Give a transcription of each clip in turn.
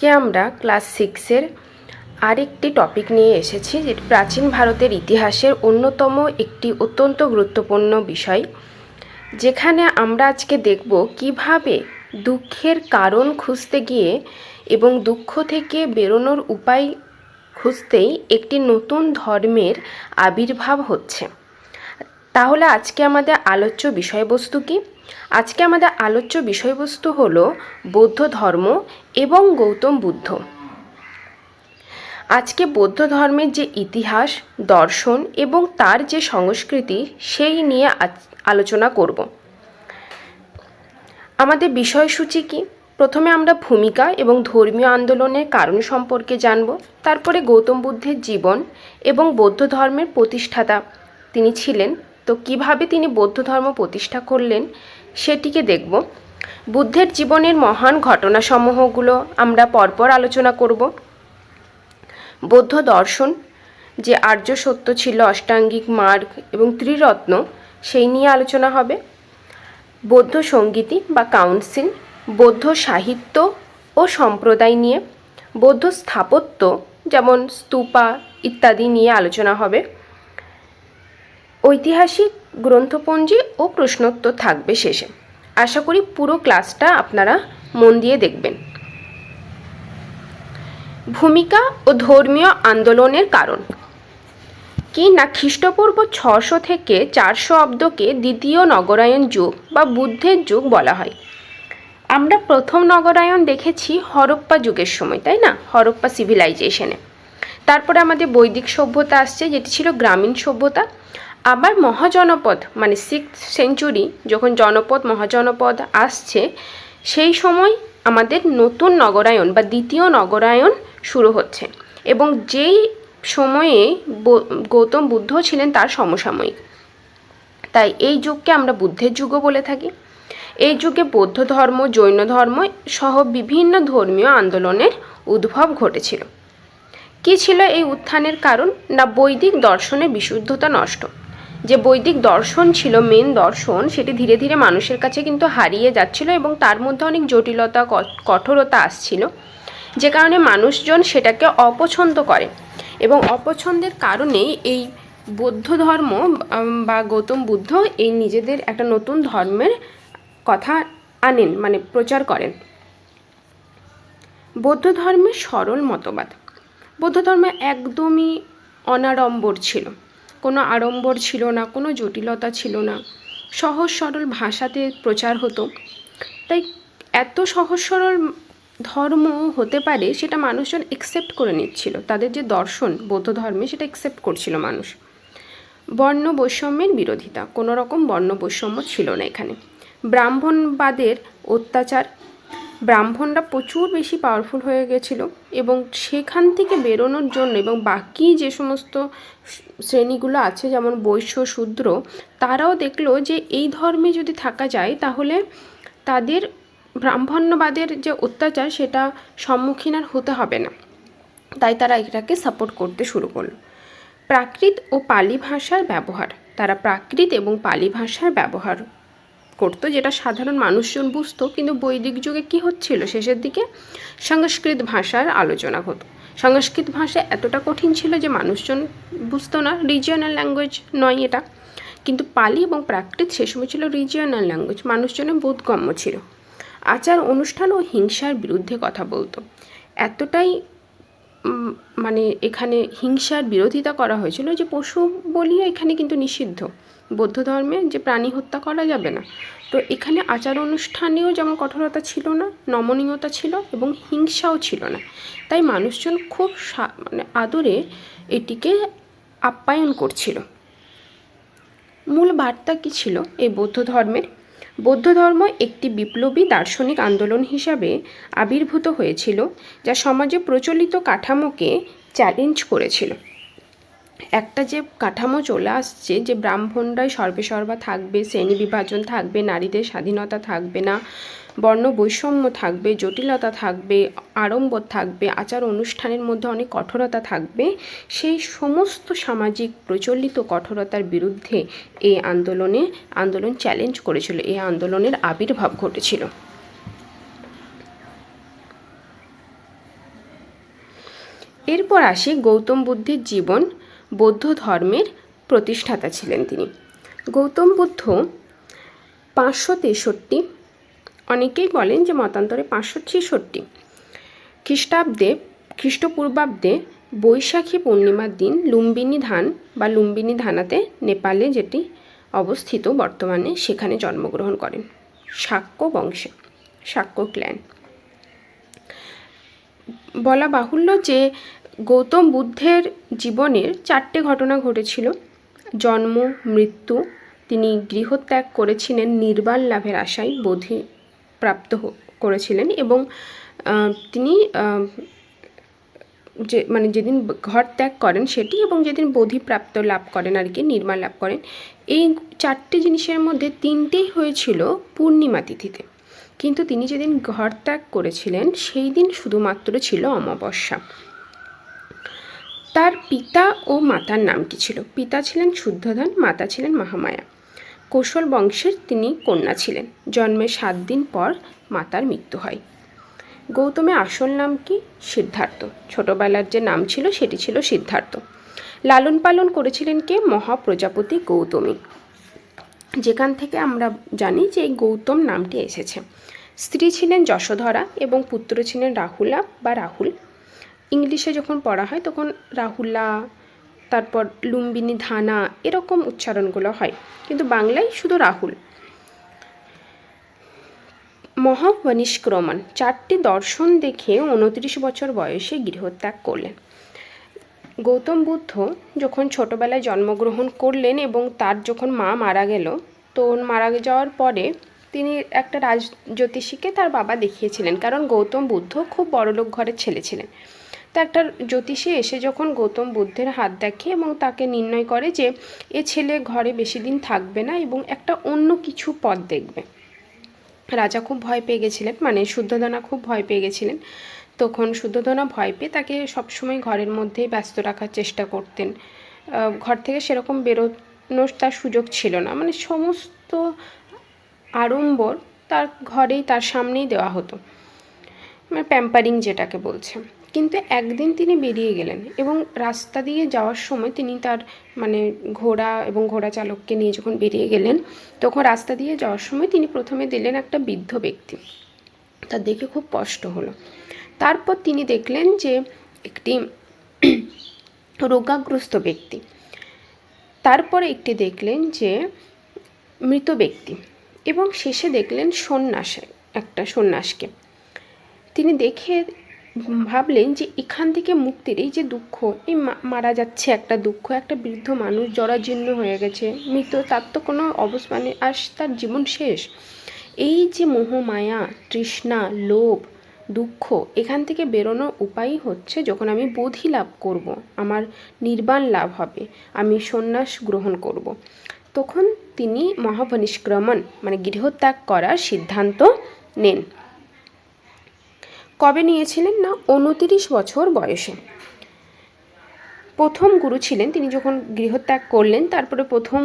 আজকে আমরা ক্লাস 6-এর আরেকটি টপিক নিয়ে এসেছি, যেটি প্রাচীন ভারতের ইতিহাসের অন্যতম একটি অত্যন্ত গুরুত্বপূর্ণ বিষয়, যেখানে আমরা আজকে দেখব কিভাবে দুঃখের কারণ খুঁজতে গিয়ে এবং দুঃখ থেকে বেরোনোর উপায় খুঁজতেই একটি নতুন ধর্মের আবির্ভাব হচ্ছে। তাহলে আজকে আমাদের আলোচ্য বিষয়বস্তু কি? আজকে আমাদের আলোচ্য বিষয়বস্তু হলো বৌদ্ধ ধর্ম এবং গৌতম বুদ্ধ। আজকে বৌদ্ধ ধর্মের যে ইতিহাস, দর্শন এবং তার যে সংস্কৃতি, সেই নিয়ে আলোচনা করব। আমাদের বিষয়সূচি কি? প্রথমে আমরা ভূমিকা এবং ধর্মীয় আন্দোলনের কারণ সম্পর্কে জানব। তারপরে গৌতম বুদ্ধের জীবন এবং বৌদ্ধ ধর্মের প্রতিষ্ঠাতা তিনি ছিলেন, তো কিভাবে তিনি বৌদ্ধ ধর্ম প্রতিষ্ঠা করলেন সেটিকে দেখব। বুদ্ধের জীবনের মহান ঘটনাসমূহগুলো আমরা পরপর আলোচনা করব। বৌদ্ধ দর্শন, যে আর্য সত্য ছিল, অষ্টাঙ্গিক মার্গ এবং ত্রিরত্ন, সেই নিয়ে আলোচনা হবে। বৌদ্ধ সঙ্গীতি বা কাউন্সিল, বৌদ্ধ সাহিত্য ও সম্প্রদায় নিয়ে, বৌদ্ধ স্থাপত্য যেমন স্তূপা ইত্যাদি নিয়ে আলোচনা হবে। ঐতিহাসিক গ্রন্থপঞ্জি ও প্রশ্নোত্তর থাকবে শেষে। আশা করি পুরো ক্লাসটা আপনারা মন দিয়ে দেখবেন। ভূমিকা ও ধর্মীয় আন্দোলনের কারণ কি না, খ্রিস্টপূর্ব 600 থেকে 400 অব্দকে দ্বিতীয় নগরায়ণ যুগ বা বুদ্ধের যুগ বলা হয়। আমরা প্রথম নগরায়ণ দেখেছি হরপ্পা যুগের সময়, তাই না? হরপ্পা সিভিলাইজেশনে। তারপরে আমাদের বৈদিক সভ্যতা আসছে, যেটি ছিল গ্রামীণ সভ্যতা। আবার মহাজনপদ মানে 6th সেঞ্চুরি, যখন জনপদ মহাজনপদ আসছে, সেই সময় আমাদের নতুন নগরায়ণ বা দ্বিতীয় নগরায়ণ শুরু হচ্ছে, এবং যেই সময়ে গৌতম বুদ্ধ ছিলেন তার সমসাময়িক। তাই এই যুগকে আমরা বুদ্ধের যুগও বলে থাকি। এই যুগে বৌদ্ধ ধর্ম, জৈন ধর্ম সহ বিভিন্ন ধর্মীয় আন্দোলনের উদ্ভব ঘটেছিল। কী ছিল এই উত্থানের কারণ? না, বৈদিক দর্শনের বিশুদ্ধতা নষ্ট। যে বৈদিক দর্শন ছিল মেন দর্শন, সেটি ধীরে ধীরে মানুষের কাছে কিন্তু হারিয়ে যাচ্ছিল, এবং তার মধ্যে অনেক জটিলতা, কঠোরতা আসছিল, যে কারণে মানুষজন সেটাকে অপছন্দ করে, এবং অপছন্দের কারণেই এই বৌদ্ধ ধর্ম বা গৌতম বুদ্ধ এই নিজেদের একটা নতুন ধর্মের কথা আনেন, মানে প্রচার করেন। বৌদ্ধ ধর্মের সরল মতবাদ। বৌদ্ধ ধর্ম একদমই অনাড়ম্বর ছিল, কোনো আড়ম্বর ছিল না, কোনো জটিলতা ছিল না, সহজ সরল ভাষাতে প্রচার হতো। তাই এত সহজ সরল ধর্ম হতে পারে সেটা মানুষজন একসেপ্ট করে নিচ্ছিল। তাদের যে দর্শন বৌদ্ধ ধর্মে, সেটা একসেপ্ট করছিল মানুষ। বর্ণ বৈষম্যের বিরোধিতা, কোনো রকম বর্ণ বৈষম্য ছিল না এখানে। ব্রাহ্মণবাদের অত্যাচার, ব্রাহ্মণরা প্রচুর বেশি পাওয়ারফুল হয়ে গেছিল, এবং সেখান থেকে বেরোনোর জন্য এবং বাকি যে সমস্ত শ্রেণীগুলো আছে যেমন বৈশ্য, শূদ্র, তারাও দেখলো যে এই ধর্মে যদি থাকা যায় তাহলে তাদের ব্রাহ্মণ্যবাদের যে অত্যাচার সেটা সম্মুখীন আর হতে হবে না। তাই তারা এটাকে সাপোর্ট করতে শুরু করলো। প্রাকৃত ও পালি ভাষার ব্যবহার, তারা প্রাকৃত এবং পালি ভাষার ব্যবহার করতো, যেটা সাধারণ মানুষজন বুঝতো। কিন্তু বৈদিক যুগে কি হচ্ছিল, শেষের দিকে সংস্কৃত ভাষার আলোচনা হতো। সংস্কৃত ভাষা এতটা কঠিন ছিল যে মানুষজন বুঝতো না, রিজিয়নাল ল্যাঙ্গুয়েজ নয় এটা। কিন্তু পালি এবং প্রাকৃত সে সময় ছিল রিজিয়নাল ল্যাঙ্গুয়েজ, মানুষজনের বোধগম্য ছিল। আচার অনুষ্ঠান ও হিংসার বিরুদ্ধে কথা বলতো। এতটাই মানে এখানে হিংসার বিরোধিতা করা হয়েছিল যে পশু বলিও এখানে কিন্তু নিষিদ্ধ। বৌদ্ধ ধর্মে যে প্রাণী হত্যা করা যাবে না, তো এখানে আচার অনুষ্ঠানেও যেমন কঠোরতা ছিল না, নমনীয়তা ছিল, এবং হিংসাও ছিল না। তাই মানুষজন খুব মানে আদরে এটিকে আপ্যায়ন করছিল। মূল বার্তা কী ছিল এই বৌদ্ধ ধর্মের? বৌদ্ধ ধর্ম একটি বিপ্লবী দার্শনিক আন্দোলন হিসাবে আবির্ভূত হয়েছিল, যা সমাজে প্রচলিত কাঠামোকে চ্যালেঞ্জ করেছিল। একটা যে কাঠামো চলে আসছে, যে ব্রাহ্মণরাই সর্বেসর্বা থাকবে, শ্রেণী বিভাজন থাকবে, নারীদের স্বাধীনতা থাকবে না, বর্ণ বৈষম্য থাকবে, জটিলতা থাকবে, আড়ম্বর থাকবে, আচার অনুষ্ঠানের মধ্যে অনেক কঠোরতা থাকবে, সেই সমস্ত সামাজিক প্রচলিত কঠোরতার বিরুদ্ধে এই আন্দোলন চ্যালেঞ্জ করেছিল। এই আন্দোলনের আবির্ভাব ঘটেছিল। এরপর আসি গৌতম বুদ্ধের জীবন। বৌদ্ধ ধর্মের প্রতিষ্ঠাতা ছিলেন তিনি। গৌতম বুদ্ধ 563, অনেকেই বলেন যে মতান্তরে 566 খ্রিস্টপূর্বাব্দে বৈশাখী পূর্ণিমার দিন লুম্বিনী ধান বা লুম্বিনী ধানাতে, নেপালে যেটি অবস্থিত বর্তমানে, সেখানে জন্মগ্রহণ করেন শাক্য বংশে, শাক্য ক্ল্যান। বলা বাহুল্য যে গৌতম বুদ্ধের জীবনের 4টে ঘটনা ঘটেছিল। জন্ম, মৃত্যু, তিনি গৃহত্যাগ করেছিলেন নির্বাণ লাভের আশায়, বোধি প্রাপ্ত করেছিলেন, এবং তিনি যেদিন ঘর ত্যাগ করেন সেটি, এবং যেদিন বোধিপ্রাপ্ত লাভ করেন আর কি, নির্মাণ লাভ করেন। এই 4টে জিনিসের মধ্যে 3টেই হয়েছিল পূর্ণিমা তিথিতে, কিন্তু তিনি যেদিন ঘর ত্যাগ করেছিলেন সেই দিন শুধুমাত্র ছিল অমাবস্যা। তার পিতা ও মাতার নাম কি ছিল? পিতা ছিলেন শুদ্ধোধন, মাতা ছিলেন মহামায়া। কৌশল বংশের তিনি কন্যা ছিলেন। জন্মের 7 দিন পর মাতার মৃত্যু হয়। গৌতমের আসল নাম কি? সিদ্ধার্থ। ছোটবেলার যে নাম ছিল সেটি ছিল সিদ্ধার্থ। লালন পালন করেছিলেন কে? মহাপ্রজাপতি গৌতমী, যেখান থেকে আমরা জানি যে এই গৌতম নামটি এসেছে। স্ত্রী ছিলেন যশোধরা এবং পুত্র ছিলেন রাহুলা বা রাহুল। ইংলিশে যখন পড়া হয় তখন রাহুলা, তারপর লুম্বিনী ধানা, এরকম উচ্চারণগুলো হয়, কিন্তু বাংলায় শুধু রাহুল। মহাপরিনিষ্ক্রমণ, 4টি দর্শন দেখে 29 বছর বয়সে গৃহত্যাগ করলেন। গৌতম বুদ্ধ যখন ছোটবেলায় জন্মগ্রহণ করলেন এবং তার যখন মা মারা গেল, তো মারা যাওয়ার পরে তিনি একটা রাজজ্যোতিষীকে তার বাবা দেখিয়েছিলেন, কারণ গৌতম বুদ্ধ খুব বড়লোক ঘরের ছেলে ছিলেন। তো একটা জ্যোতিষী এসে যখন গৌতম বুদ্ধের হাত দেখে এবং তাকে নির্ণয় করে যে এ ছেলে ঘরে বেশি দিন থাকবে না এবং একটা অন্য কিছু পথ দেখবে। রাজা খুব ভয় পেয়ে গেছিলেন, শুদ্ধোধনা খুব ভয় পেয়ে গেছিলেন। তখন শুদ্ধোধনা ভয় পেয়ে তাকে সবসময় ঘরের মধ্যেই ব্যস্ত রাখার চেষ্টা করতেন। ঘর থেকে সেরকম বেরোনোর তার সুযোগ ছিল না, সমস্ত আড়ম্বর তার ঘরেই, তার সামনেই দেওয়া হতো, প্যাম্পারিং যেটাকে বলছে। কিন্তু একদিন তিনি বেরিয়ে গেলেন এবং রাস্তা দিয়ে যাওয়ার সময় তিনি তার ঘোড়া এবং ঘোড়া চালককে নিয়ে যখন বেরিয়ে গেলেন, তখন রাস্তা দিয়ে যাওয়ার সময় তিনি প্রথমে দিলেন একটা বৃদ্ধ ব্যক্তি। তা দেখে খুব কষ্ট হলো। তারপর তিনি দেখলেন যে একটি রোগাগ্রস্ত ব্যক্তি, তারপরে একটি দেখলেন যে মৃত ব্যক্তি, এবং শেষে দেখলেন একটা সন্ন্যাসকে। তিনি দেখে ভাবলেন যে এখান থেকে মুক্তির, এই যে দুঃখ, এই মারা যাচ্ছে একটা দুঃখ, একটা বৃদ্ধ মানুষ জরাজীর্ণ হয়ে গেছে, মৃত, তার তো কোনো অবস্থা আর তার জীবন শেষ। এই যে মোহ মায়া, তৃষ্ণা, লোভ, দুঃখ, এখান থেকে বেরোনোর উপায় হচ্ছে যখন আমি বোধি লাভ করব, আমার নির্বাণ লাভ হবে, আমি সন্ন্যাস গ্রহণ করব। তখন তিনি মহাপরিনিষ্ক্রমণ গৃহত্যাগ করার সিদ্ধান্ত নেন। কবে নিয়েছিলেন না? 29 বছর বয়সে। প্রথম গুরু ছিলেন তিনি যখন গৃহত্যাগ করলেন, তারপরে প্রথম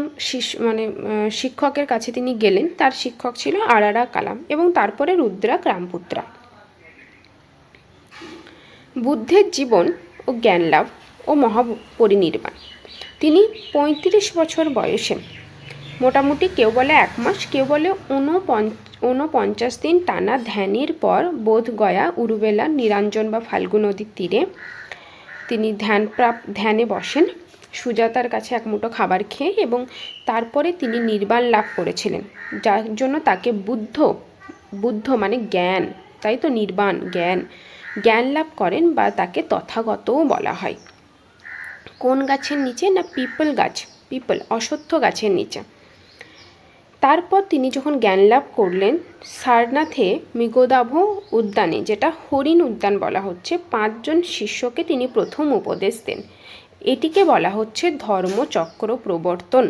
শিক্ষকের কাছে তিনি গেলেন। তার শিক্ষক ছিল আরারা কালাম এবং তারপরে রুদ্রাক রামপুত্রা। বুদ্ধের জীবন ও জ্ঞান লাভ ও মহাপরিনির্বাণ। তিনি 35 বছর বয়সে, মোটামুটি কেউ বলে 1 মাস, কেউ বলে 49 দিন টানা ধ্যানের পর বোধগয়া উরুবেলা নিরঞ্জন বা ফাল্গু নদীর তীরে তিনি ধ্যানে বসেন, সুজাতার কাছে এক মুঠো খাবার খেয়ে, এবং তারপরে তিনি নির্বাণ লাভ করেছিলেন, যার জন্য তাকে বুদ্ধ জ্ঞান, তাই তো নির্বাণ, জ্ঞান লাভ করেন বা তাকে তথাগতও বলা হয়। কোন গাছের নিচে না? পিপল, অশ্বত্থ গাছের নিচে। তারপর তিনি যখন জ্ঞান লাভ করলেন, সারনাথে মৃগদাভ উদ্যানে, যেটা হরিণ উদ্যান বলা হচ্ছে, 5 জন শিষ্যকে তিনি প্রথম উপদেশ দেন। এটিকে বলা হচ্ছে ধর্মচক্র প্রবর্তন।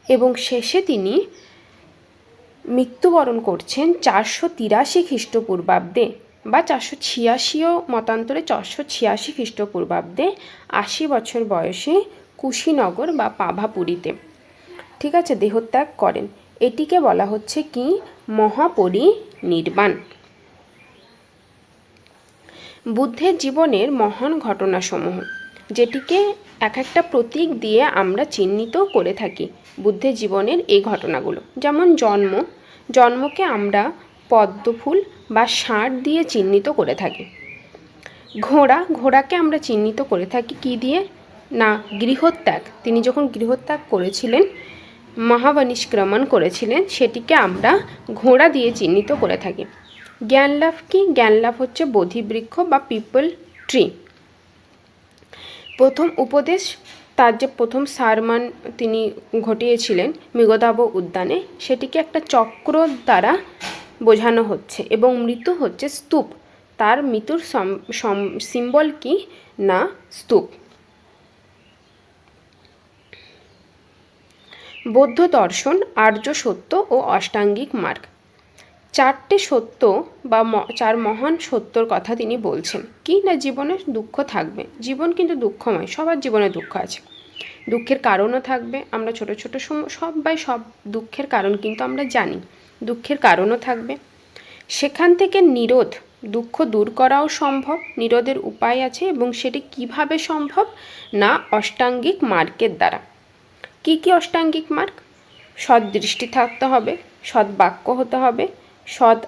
এবং শেষে তিনি মৃত্যুবরণ করছেন 483 খ্রিস্টপূর্বাব্দে বা 486ও মতান্তরে 486 খ্রিস্টপূর্বাব্দে 80 বছর বয়সে কুশীনগর বা পাভাপুরীতে, ঠিক আছে, দেহত্যাগ করেন। এটিকে বলা হচ্ছে কি? মহাপরিনির্বাণ। বুদ্ধের জীবনের মহান ঘটনাসমূহ, যেটিকে এক একটা প্রতীক দিয়ে আমরা চিহ্নিত করে থাকি বুদ্ধের জীবনের এই ঘটনাগুলো। যেমন জন্মকে পদ্মফুল বা ষাঁড় দিয়ে চিহ্নিত করে থাকি। ঘোড়াকে আমরা চিহ্নিত করে থাকি কী দিয়ে? না, গৃহত্যাগ। তিনি যখন গৃহত্যাগ করেছিলেন, মহাপরিনিষ্ক্রমণ করেছিলেন, সেটিকে আমরা ঘোড়া দিয়ে চিহ্নিত করে থাকি। জ্ঞানলাভ কি? জ্ঞানলাভ হচ্ছে বোধিবৃক্ষ বা পিপল ট্রি। প্রথম উপদেশ, তার যে প্রথম সারমান তিনি ঘটিয়েছিলেন মৃগদাব উদ্যানে, সেটিকে একটা চক্র দ্বারা বোঝানো হচ্ছে, এবং মৃত্যু হচ্ছে স্তূপ। তার মৃত্যুর সিম্বল কি? না, স্তূপ। বৌদ্ধ দর্শন আর্য সত্য ও অষ্টাঙ্গিক মার্গ। চারটে সত্য বা চার মহান সত্যর কথা তিনি বলছেন। কি না, জীবনে দুঃখ থাকবে, জীবন কিন্তু দুঃখময়, সবার জীবনে দুঃখ আছে, দুঃখের কারণও থাকবে। আমরা ছোট ছোট সব দুঃখের কারণ কিন্তু আমরা জানি, দুঃখের কারণও থাকবে। সেখান থেকে নিরোধ, দুঃখ দূর করাও সম্ভব, নিরোধের উপায় আছে, এবং সেটি কিভাবে সম্ভব? না, অষ্টাঙ্গিক মার্গের দ্বারা। কি কি অষ্টাঙ্গিক মার্গ? সৎ দৃষ্টি থাকতে হবে, সৎ বাক্য হতে হবে, সৎ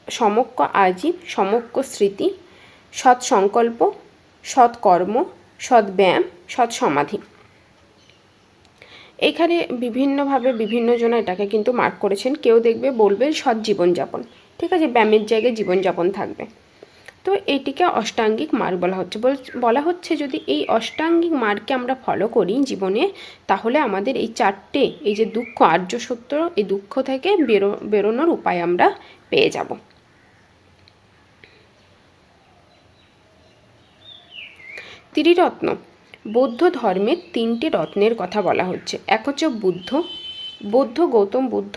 সমক্ষ আজীব, সমক্ষ স্মৃতি, সৎ সংকল্প, সৎ কর্ম, সৎ ব্যায়াম, সৎ সমাধি। এখানে বিভিন্নভাবে বিভিন্নজন এটাকে কিন্তু মার্ক করেছেন। কেউ দেখবে বলবে সৎ জীবনযাপন, ঠিক আছে, ব্যায়ামের জায়গায় জীবনযাপন থাকবে। তো এইটিকে অষ্টাঙ্গিক মার্গ বলা হচ্ছে যদি এই অষ্টাঙ্গিক মার্গকে আমরা ফলো করি জীবনে, তাহলে আমাদের এই চারটে, এই যে দুঃখ, আর্য সত্য, এই দুঃখ থেকে বেরোনোর উপায় আমরা পেয়ে যাব। ত্রিরত্ন, বৌদ্ধ ধর্মের তিনটি রত্নের কথা বলা হচ্ছে। এক হচ্ছে গৌতম বুদ্ধ,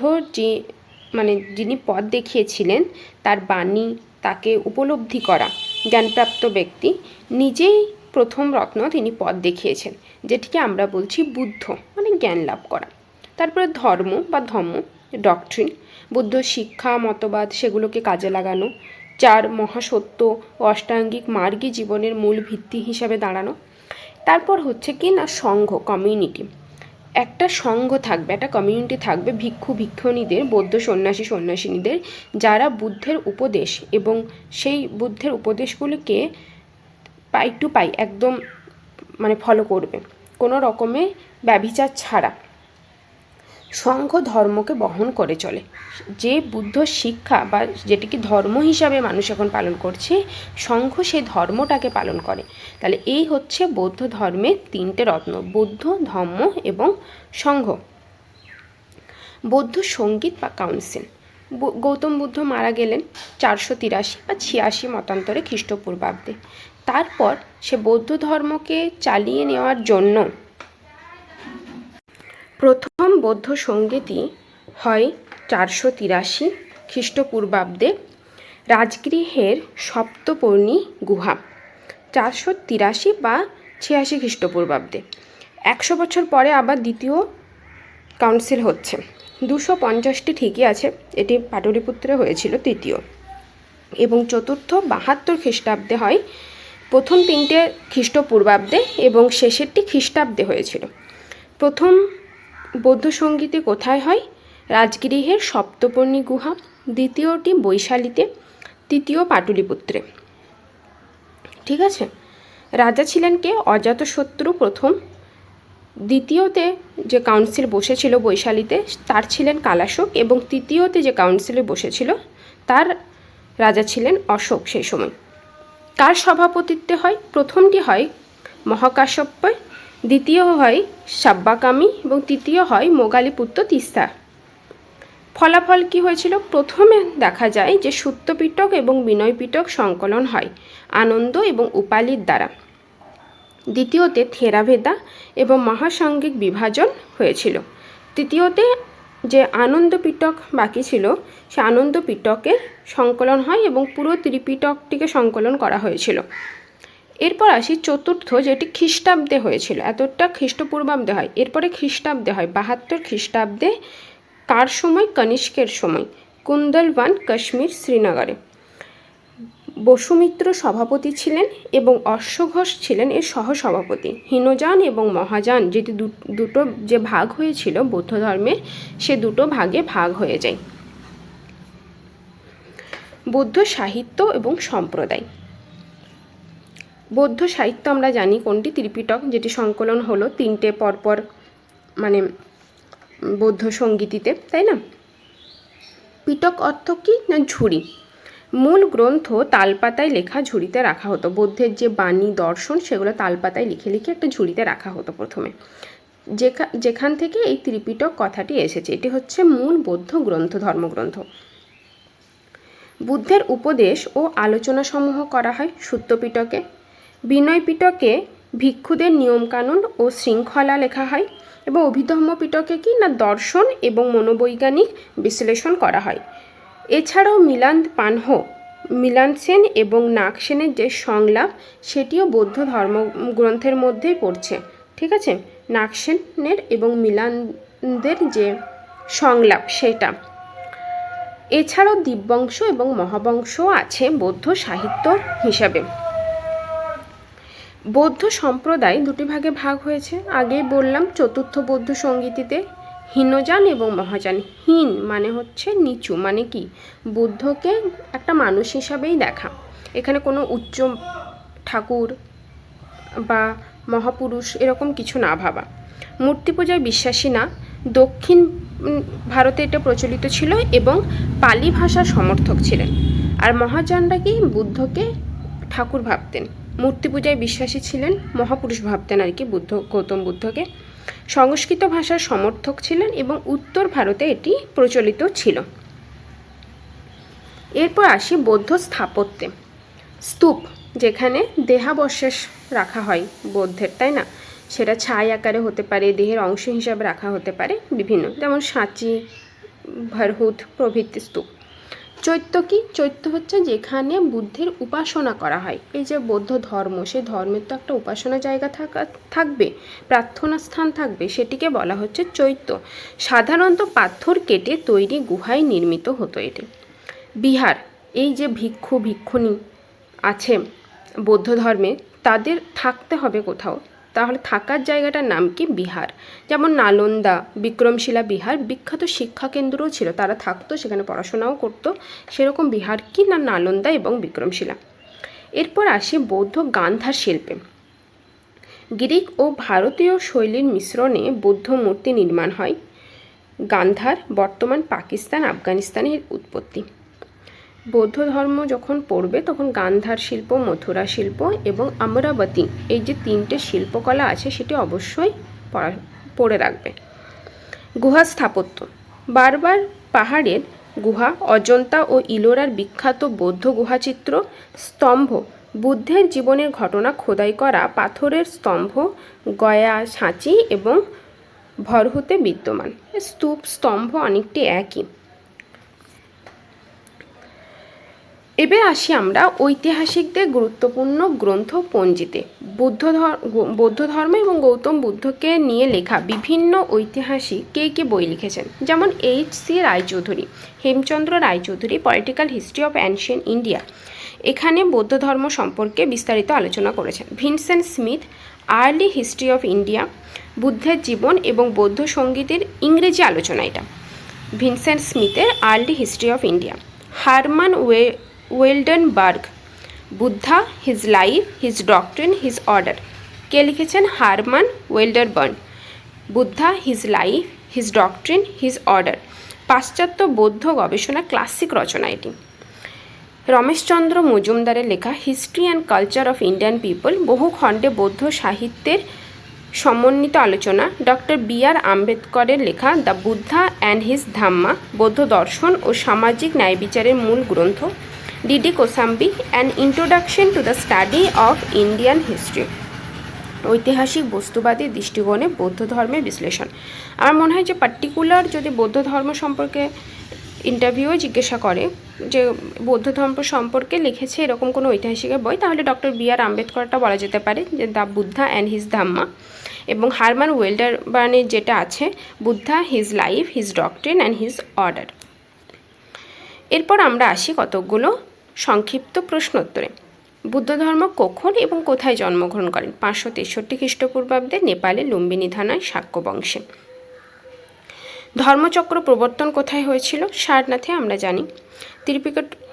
যিনি পথ দেখিয়েছিলেন, তার বাণী, তাকে উপলব্ধি করা জ্ঞানপ্রাপ্ত ব্যক্তি নিজেই প্রথম রত্ন, তিনি পথ দেখিয়েছেন, যেটিকে আমরা বলছি বুদ্ধ, মানে জ্ঞান লাভ করা। তারপরে ধর্ম বা ধম্ম, ডক্ট্রিন, বুদ্ধ শিক্ষা, মতবাদ, সেগুলোকে কাজে লাগানো। চার মহাসত্য ও অষ্টাঙ্গিক মার্গই জীবনের মূল ভিত্তি হিসাবে দাঁড়ানো। তারপর হচ্ছে কি না, সংঘ, কমিউনিটি। একটা সংঘ থাকবে, একটা কমিউনিটি থাকবে ভিক্ষুণীদের, বৌদ্ধ সন্ন্যাসিনীদের, যারা বুদ্ধের উপদেশ এবং সেই বুদ্ধের উপদেশগুলিকে পাই টু পাই একদম ফলো করবে, কোনো রকমে ব্যভিচার ছাড়া সংঘ ধর্মকে বহন করে চলে। যে বুদ্ধ শিক্ষা বা যেটিকে ধর্ম হিসাবে মানুষ এখন পালন করছে, সংঘ সেই ধর্মটাকে পালন করে। তাহলে এই হচ্ছে বৌদ্ধ ধর্মের তিনটে রত্ন, বুদ্ধ, ধম্ম এবং সংঘ। বৌদ্ধ সঙ্গীত বা কাউন্সিল। গৌতম বুদ্ধ মারা গেলেন 483 বা 86 মতান্তরে খ্রিস্টপূর্বাব্দে। তারপর সে বৌদ্ধ ধর্মকে চালিয়ে নেওয়ার জন্য প্রথম বৌদ্ধ সঙ্গীতই হয় 483 খ্রিস্টপূর্বাব্দে রাজগৃহের সপ্তপর্ণী গুহা, 483 বা 86 খ্রিস্টপূর্বাব্দে। 100 বছর পরে আবার দ্বিতীয় কাউন্সিল হচ্ছে। 250টি ঠিকই আছে, এটি পাটলিপুত্রে হয়েছিল তৃতীয়, এবং চতুর্থ 72 খ্রিস্টাব্দে হয়। প্রথম তিনটে খ্রিস্টপূর্বাব্দে এবং শেষেরটি খ্রিস্টাব্দে হয়েছিল। প্রথম বৌদ্ধ সঙ্গীতে কোথায় হয়? রাজগৃহের সপ্তপর্ণী গুহা, দ্বিতীয়টি বৈশালীতে, তৃতীয় পাটলিপুত্রে। ঠিক আছে, রাজা ছিলেন কে? অজাতশত্রু প্রথম। দ্বিতীয়তে যে কাউন্সিল বসেছিল বৈশালীতে, তার ছিলেন কালাশোক, এবং তৃতীয়তে যে কাউন্সিলে বসেছিল তার রাজা ছিলেন অশোক সেই সময়। কার সভাপতিত্বে হয়? প্রথমটি হয় মহাকাশ্যপ্য, দ্বিতীয় হয় সাব্বাকামী, এবং তৃতীয় হয় মোগালীপুত্র তিস্তা। ফলাফল কি হয়েছিল? প্রথমে দেখা যায় যে সূত্রপিটক এবং বিনয়পিটক সংকলন হয় আনন্দ এবং উপালির দ্বারা। দ্বিতীয়তে থেরাভেদা এবং মহাসাঙ্গিক বিভাজন হয়েছিল। তৃতীয়তে যে আনন্দ পিটক বাকি ছিল, সে আনন্দ পিটকের সংকলন হয় এবং পুরো ত্রিপিটকটিকে সংকলন করা হয়েছিল। এরপর আসি চতুর্থ, যেটি খ্রিস্টাব্দে হয়েছিল, এতটা খ্রিস্টপূর্বাব্দে হয়। এরপরে খ্রিস্টাব্দে হয় 72 খ্রিস্টাব্দে। কার সময়? কনিষ্কের সময়, কুন্দলওয়ান, কাশ্মীর, শ্রীনগরে। বসুমিত্র সভাপতি ছিলেন এবং অশ্ব ঘোষ ছিলেন এর সহসভাপতি। হীনযান এবং মহাযান যেটি দুটো যে ভাগ হয়েছিল বৌদ্ধ ধর্মের, সে দুটো ভাগে ভাগ হয়ে যায়। বৌদ্ধ সাহিত্য এবং সম্প্রদায়। বৌদ্ধ সাহিত্য আমরা জানি কোনটি? ত্রিপিটক, যেটি সংকলন হলো 3টে পরপর মানে বৌদ্ধ সঙ্গীতিতে, তাই না? পিটক অর্থ কি না ঝুড়ি। মূল গ্রন্থ তালপাতায় লেখা ঝুড়িতে রাখা হতো। বৌদ্ধের যে বাণী দর্শন সেগুলো তালপাতায় লিখে লিখে একটা ঝুড়িতে রাখা হতো প্রথমে, যেখান থেকে এই ত্রিপিটক কথাটি এসেছে। এটি হচ্ছে মূল বৌদ্ধ গ্রন্থ, ধর্মগ্রন্থ। বুদ্ধের উপদেশ ও আলোচনা সমূহ করা হয় সূত্রপিটকে। বিনয় পিটকে ভিক্ষুদের নিয়মকানুন ও শৃঙ্খলা লেখা হয় এবং অভিধম্ম পিটকে কি না দর্শন এবং মনোবৈজ্ঞানিক বিশ্লেষণ করা হয়। এছাড়াও মিলান সেন এবং নাগসেনের যে সংলাপ, সেটিও বৌদ্ধ ধর্মগ্রন্থের মধ্যেই পড়ছে, ঠিক আছে? নাগসেনের এবং মিলানদের যে সংলাপ সেটা। এছাড়াও দিব্যবংশ এবং মহাবংশ আছে বৌদ্ধ সাহিত্য হিসাবে। বৌদ্ধ সম্প্রদায় দুটি ভাগে ভাগ হয়েছে, আগেই বললাম। চতুর্থ বৌদ্ধ সঙ্গীতিতে হীনযান এবং মহাযান। হীন মানে হচ্ছে নিচু, মানে কি বুদ্ধকে একটা মানুষ হিসাবেই দেখা, এখানে কোনো উচ্চ ঠাকুর বা মহাপুরুষ এরকম কিছু না ভাবা। মূর্তি পূজায় বিশ্বাসী না। দক্ষিণ ভারতে এটা প্রচলিত ছিল এবং পালি ভাষার সমর্থক ছিলেন। আর মহাযানরা কি বুদ্ধকে ঠাকুর ভাবতেন, মূর্তি পূজায় বিশ্বাসী ছিলেন, মহাপুরুষ ভাবতেন আর কি গৌতম বুদ্ধকে। সংস্কৃত ভাষার সমর্থক ছিলেন এবং উত্তর ভারতে এটি প্রচলিত ছিল। এরপর আসি বৌদ্ধ স্থাপত্যে। স্তূপ, যেখানে দেহাবশেষ রাখা হয় বৌদ্ধের, তাই না? সেটা ছাই আকারে হতে পারে, দেহের অংশ হিসাবে রাখা হতে পারে বিভিন্ন, যেমন সাঁচি, ভরহুত প্রভৃতি স্তূপ। চৈত্য কি? চৈত্য হচ্ছে যেখানে বুদ্ধের উপাসনা করা হয়। এই যে বৌদ্ধ ধর্ম, সেই ধর্মের তো একটা উপাসনা জায়গা থাকবে, প্রার্থনা স্থান থাকবে, সেটিকে বলা হচ্ছে চৈত্য। সাধারণত পাথর কেটে তৈরি গুহায় নির্মিত হতো এটি। বিহার, এই যে ভিক্ষুণী আছে বৌদ্ধ ধর্মে, তাদের থাকতে হবে কোথাও, তাহলে থাকার জায়গাটার নাম কি? বিহার। যেমন নালন্দা, বিক্রমশিলা বিহার বিখ্যাত শিক্ষা কেন্দ্রও ছিল, তারা থাকতো সেখানে, পড়াশোনাও করতো। সেরকম বিহার কি না নালন্দা এবং বিক্রমশিলা। এরপর আসি বৌদ্ধ গান্ধার শিল্পে। গ্রিক ও ভারতীয় শৈলীর মিশ্রণে বৌদ্ধ মূর্তি নির্মাণ হয়। গান্ধার বর্তমান পাকিস্তান, আফগানিস্তানের উৎপত্তি। বৌদ্ধ ধর্ম যখন পড়বে তখন গান্ধার শিল্প, মথুরা শিল্প এবং অমরাবতী, এই যে 3টে শিল্পকলা আছে সেটি অবশ্যই পড়ে রাখবে। গুহা স্থাপত্য। বারবার পাহাড়ের গুহা, অজন্তা ও ইলোরার বিখ্যাত বৌদ্ধ গুহাচিত্র। স্তম্ভ, বুদ্ধের জীবনের ঘটনা খোদাই করা পাথরের স্তম্ভ গয়া, সাঁচি এবং ভরহুতে বিদ্যমান। স্তূপ, স্তম্ভ অনেকটি একই। এবার আসি আমরা ঐতিহাসিকদের গুরুত্বপূর্ণ গ্রন্থ পঞ্জিতে। বৌদ্ধ ধর্ম এবং গৌতম বুদ্ধকে নিয়ে লেখা বিভিন্ন ঐতিহাসিক কে বই লিখেছেন, যেমন H.C. Raychaudhuri, Hemchandra Raychaudhuri, political history of ancient India, এখানে বৌদ্ধ ধর্ম সম্পর্কে বিস্তারিত আলোচনা করেছেন। Vincent Smith, early history of India, বুদ্ধের জীবন এবং বৌদ্ধ সঙ্গীতের ইংরেজি আলোচনা, এটা ভিনসেন্ট স্মিথের early history of India. Hermann Oldenberg, Buddha, his life, his doctrine, his order, কে লিখেছেন? Hermann Oldenberg, Buddha, his life, his doctrine, his order, পাশ্চাত্য বৌদ্ধ গবেষণা ক্লাসিক রচনা এটি। রমেশচন্দ্র মজুমদারের লেখা history and culture of Indian people, বহু খণ্ডে বৌদ্ধ সাহিত্যের সমন্বিত আলোচনা। Doctor B.R. আম্বেদকরের লেখা the Buddha and his Dhamma, বৌদ্ধ দর্শন ও সামাজিক ন্যায়বিচারের মূল গ্রন্থ। D.D. Kosambi, an introduction to the study of Indian history, ঐতিহাসিক বস্তুবাদী দৃষ্টিকোণে বৌদ্ধ ধর্মের বিশ্লেষণ। আমার মনে হয় যে পার্টিকুলার যদি বৌদ্ধ ধর্ম সম্পর্কে ইন্টারভিউ জিজ্ঞাসা করে যে বৌদ্ধ ধর্ম সম্পর্কে লিখেছে এরকম কোনো ঐতিহাসিকের বই, তাহলে ডক্টর B.R. আম্বেদকরটা বলা যেতে পারে, যে the Buddha and his Dhamma, এবং হারমান ওয়েলডেনবার্গের যেটা আছে Buddha, his life, his doctrine and his order. এরপর আমরা আসি কতকগুলো সংক্ষিপ্ত প্রশ্নোত্তরে। বুদ্ধ ধর্ম কখন এবং কোথায় জন্মগ্রহণ করেন? 563 খ্রিস্টপূর্বাব্দে নেপালে লুম্বিনী থানায় শাক্য বংশে। ধর্মচক্র প্রবর্তন কোথায় হয়েছিল? সারনাথে আমরা জানি।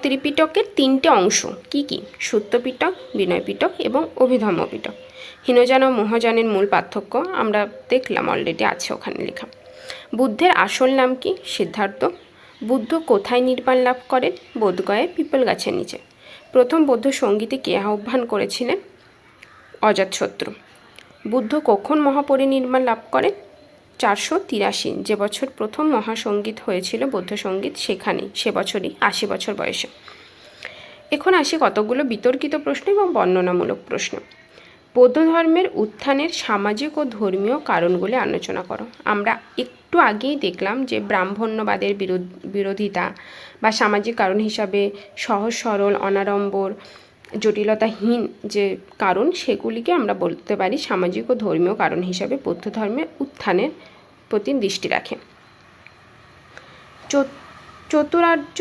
ত্রিপিটকের 3টে অংশ কি কি? সূত্রপিটক, বিনয়পিটক এবং অভিধর্মপিটক। হীনযান ও মহাযানের মূল পার্থক্য আমরা দেখলাম, অলরেডি আছে ওখানে লেখা। বুদ্ধের আসল নাম কি? সিদ্ধার্থ। বুদ্ধ কোথায় নির্বাণ লাভ করেন? বোধগয়ায় পিপল গাছের নিচে। প্রথম বৌদ্ধ সঙ্গীতে কে আহ্বান করেছিলেন? অজাতশত্রু। বুদ্ধ কখন মহাপরিনির্বাণ লাভ করেন? 483, যে বছর প্রথম মহাসঙ্গীত হয়েছিল বৌদ্ধ সঙ্গীত, সে বছরই 80 বছর বয়সে। এখন আসি কতগুলো বিতর্কিত প্রশ্ন এবং বর্ণনামূলক প্রশ্ন। বৌদ্ধ ধর্মের উত্থানের সামাজিক ও ধর্মীয় কারণগুলি আলোচনা করো। আমরা একটু আগেই দেখলাম যে ব্রাহ্মণ্যবাদের বিরোধিতা বা সামাজিক কারণ হিসাবে সহজ সরল, অনাড়ম্বর, জটিলতাহীন যে কারণ, সেগুলিকে আমরা বলতে পারি সামাজিক ও ধর্মীয় কারণ হিসাবে বৌদ্ধ ধর্মের উত্থানের প্রতি দৃষ্টি রাখে। চতুরার্য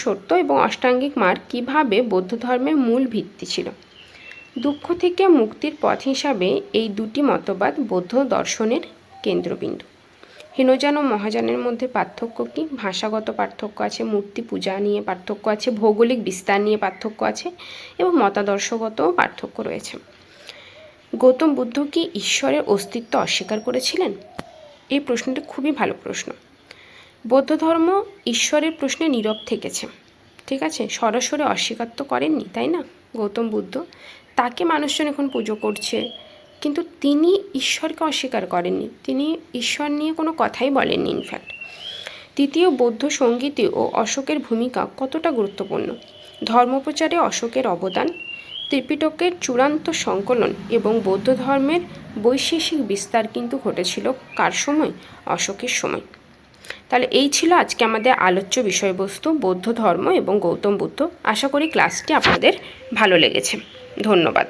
সত্য এবং অষ্টাঙ্গিক মার্গ কীভাবে বৌদ্ধ ধর্মের মূল ভিত্তি ছিল? দুঃখ থেকে মুক্তির পথ হিসাবে এই দুটি মতবাদ বৌদ্ধ দর্শনের কেন্দ্রবিন্দু। হীনযান ও মহাযানের মধ্যে পার্থক্য কি? ভাষাগত পার্থক্য আছে, মূর্তি পূজা নিয়ে পার্থক্য আছে, ভৌগোলিক বিস্তার নিয়ে পার্থক্য আছে এবং মতাদর্শগতও পার্থক্য রয়েছে। গৌতম বুদ্ধ কি ঈশ্বরের অস্তিত্ব অস্বীকার করেছিলেন? এই প্রশ্নটি খুবই ভালো প্রশ্ন। বৌদ্ধ ধর্ম ঈশ্বরের প্রশ্নে নীরব থেকেছে, ঠিক আছে, সরাসরি অস্বীকার তো করেননি, তাই না? গৌতম বুদ্ধ, তাকে মানুষজন এখন পুজো করছে, কিন্তু তিনি ঈশ্বরকে অস্বীকার করেননি, তিনি ঈশ্বর নিয়ে কোনো কথাই বলেননি। ইনফ্যাক্ট তৃতীয় বৌদ্ধ সঙ্গীতে ও অশোকের ভূমিকা কতটা গুরুত্বপূর্ণ? ধর্মপ্রচারে অশোকের অবদান। ত্রিপিটকের চূড়ান্ত সংকলন এবং বৌদ্ধ ধর্মের বৈশেষিক বিস্তার কিন্তু ঘটেছিল কার সময়? অশোকের সময়। তাহলে এই ছিল আজকে আমাদের আলোচ্য বিষয়বস্তু, বৌদ্ধ ধর্ম এবং গৌতম বুদ্ধ। আশা করি ক্লাসটি আপনাদের ভালো লেগেছে। ধন্যবাদ।